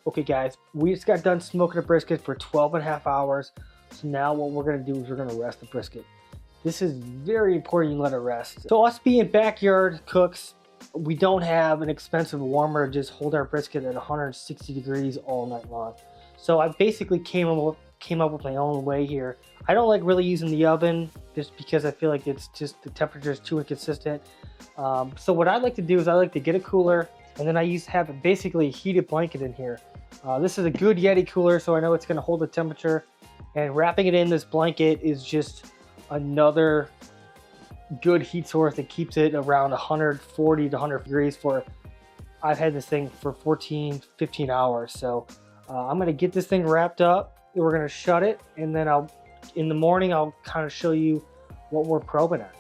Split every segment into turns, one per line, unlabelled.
Okay guys, we just got done smoking a brisket for 12 and a half hours. So now what we're gonna do is we're gonna rest the brisket. This is very important you let it rest. So us being backyard cooks, we don't have an expensive warmer to just hold our brisket at 160 degrees all night long. So I basically came up with my own way here. I don't like really using the oven just because I feel like it's just the temperature is too inconsistent. So what I like to do is I like to get a cooler, and then I have basically a heated blanket in here. This is a good Yeti cooler, so I know it's going to hold the temperature. And wrapping it in this blanket is just another good heat source that keeps it around 140 to 100 degrees for, I've had this thing for 14, 15 hours. So I'm going to get this thing wrapped up. We're going to shut it, and then in the morning, I'll kind of show you what we're probing at.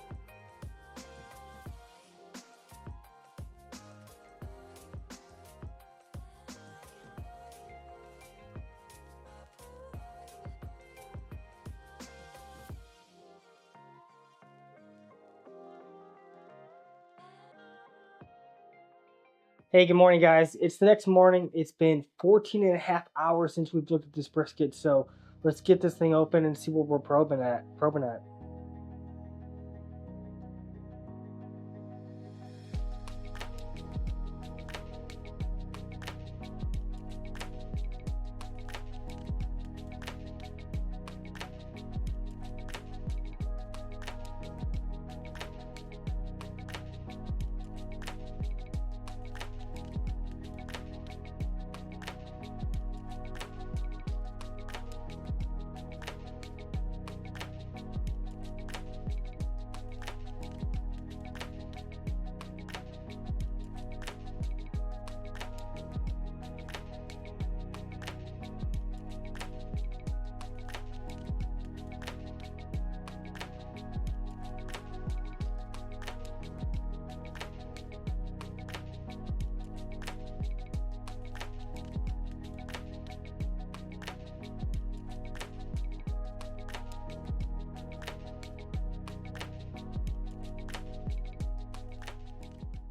Hey, good morning, guys. It's the next morning. It's been 14 and a half hours since we've looked at this brisket, so let's get this thing open and see what we're probing at.